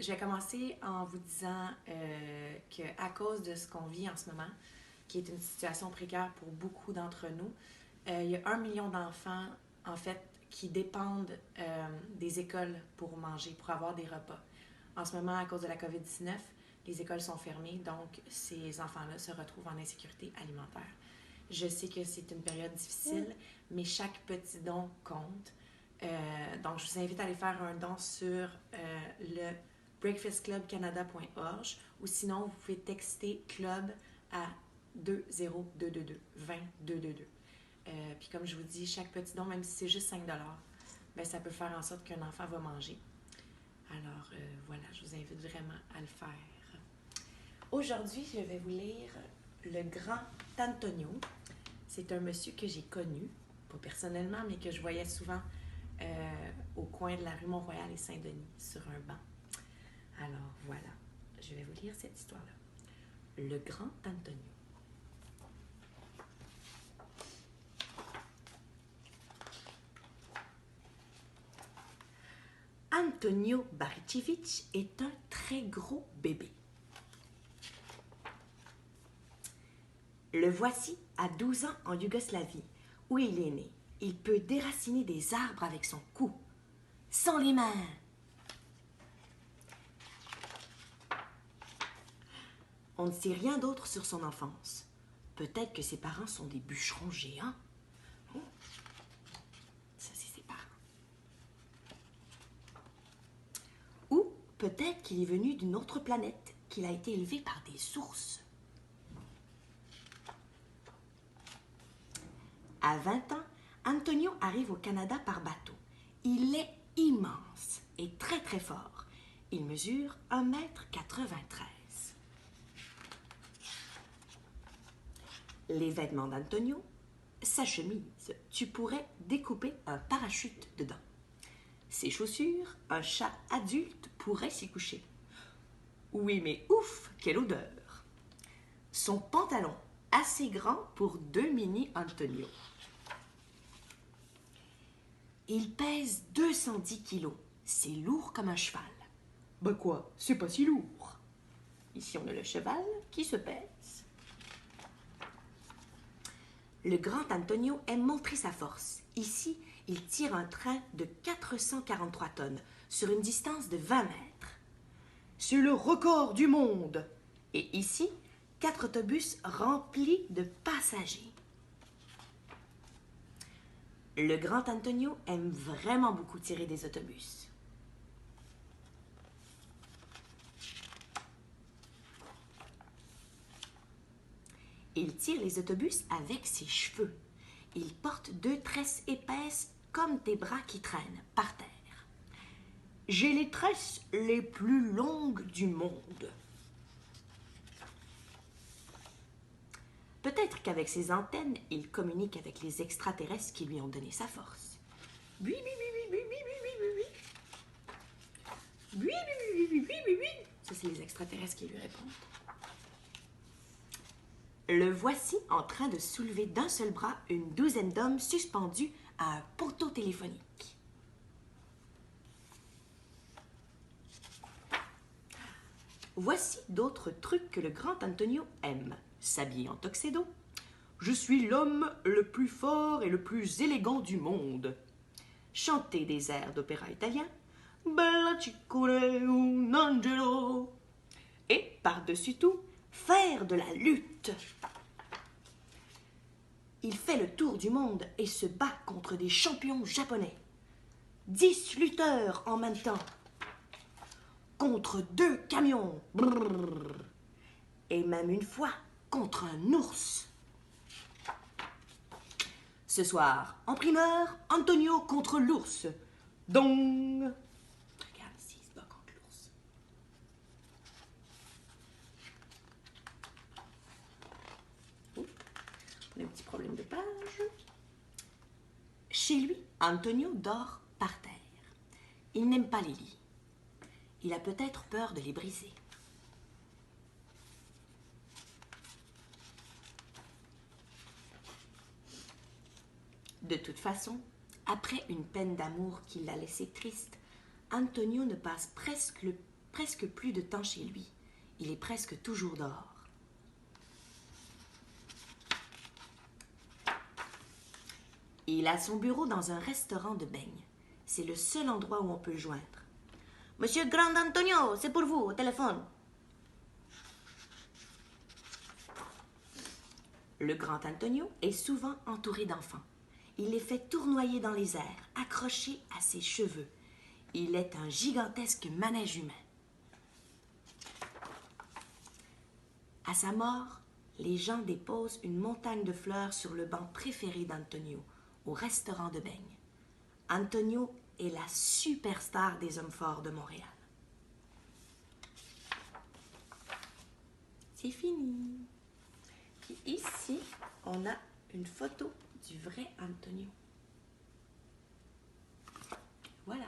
Je vais commencer en vous disant qu'à cause de ce qu'on vit en ce moment, qui est une situation précaire pour beaucoup d'entre nous, il y a 1 million d'enfants, en fait, qui dépendent des écoles pour manger, pour avoir des repas. En ce moment, à cause de la COVID-19, les écoles sont fermées, donc ces enfants-là se retrouvent en insécurité alimentaire. Je sais que c'est une période difficile, mais chaque petit don compte. Donc, je vous invite à aller faire un don sur le breakfastclubcanada.org ou sinon, vous pouvez texter club à 20222 20222. Puis comme je vous dis, chaque petit don, même si c'est juste 5 ben, ça peut faire en sorte qu'un enfant va manger. Alors voilà, je vous invite vraiment à le faire. Aujourd'hui, je vais vous lire Le Grand Antonio. C'est un monsieur que j'ai connu, pas personnellement, mais que je voyais souvent au coin de la rue Mont-Royal et Saint-Denis, sur un banc. Alors voilà, je vais vous lire cette histoire-là. Le Grand Antonio. Antonio Baricevic est un très gros bébé. Le voici à 12 ans en Yougoslavie, où il est né. Il peut déraciner des arbres avec son cou, sans les mains. On ne sait rien d'autre sur son enfance. Peut-être que ses parents sont des bûcherons géants. Oh, ça, c'est ses parents. Ou peut-être qu'il est venu d'une autre planète, qu'il a été élevé par des ours. À 20 ans, Antonio arrive au Canada par bateau. Il est immense et très très fort. Il mesure 1,93 m. Les vêtements d'Antonio, sa chemise, tu pourrais découper un parachute dedans. Ses chaussures, un chat adulte pourrait s'y coucher. Oui, mais ouf, quelle odeur! Son pantalon, assez grand pour 2 mini Antonio. Il pèse 210 kilos. C'est lourd comme un cheval. Ben quoi, c'est pas si lourd. Ici, on a le cheval qui se pèse. Le grand Antonio aime montrer sa force. Ici, il tire un train de 443 tonnes sur une distance de 20 mètres. C'est le record du monde. Et ici, 4 autobus remplis de passagers. Le grand Antonio aime vraiment beaucoup tirer des autobus. Il tire les autobus avec ses cheveux. Il porte 2 tresses épaisses comme des bras qui traînent par terre. J'ai les tresses les plus longues du monde. Peut-être qu'avec ses antennes, il communique avec les extraterrestres qui lui ont donné sa force. Oui, oui, oui, oui, oui, oui, oui, oui, oui. Oui, oui, oui, oui, oui, oui, oui. Ça, c'est les extraterrestres qui lui répondent. Le voici en train de soulever d'un seul bras une douzaine d'hommes suspendus à un poteau téléphonique. Voici d'autres trucs que le grand Antonio aime. S'habiller en tuxedo. Je suis l'homme le plus fort et le plus élégant du monde. Chanter des airs d'opéra italien. Bella ciccone un angelo. Et par-dessus tout, faire de la lutte. Il fait le tour du monde et se bat contre des champions japonais. 10 lutteurs en même temps. Contre 2 camions. Brrr. Et même une fois contre un ours. Ce soir, en primeur, Antonio contre l'ours. Donc, regarde ici, il se bat contre l'ours. Oh, on a un petit problème de page. Chez lui, Antonio dort par terre. Il n'aime pas les lits. Il a peut-être peur de les briser. De toute façon, après une peine d'amour qui l'a laissé triste, Antonio ne passe presque presque plus de temps chez lui. Il est presque toujours dehors. Il a son bureau dans un restaurant de beignes. C'est le seul endroit où on peut le joindre. « Monsieur Grand Antonio, c'est pour vous, au téléphone. » Le Grand Antonio est souvent entouré d'enfants. Il les fait tournoyer dans les airs, accrochés à ses cheveux. Il est un gigantesque manège humain. À sa mort, les gens déposent une montagne de fleurs sur le banc préféré d'Antonio, au restaurant de beignes. Antonio est la superstar des hommes forts de Montréal. C'est fini. Puis ici, on a une photo du vrai Antonio. Voilà.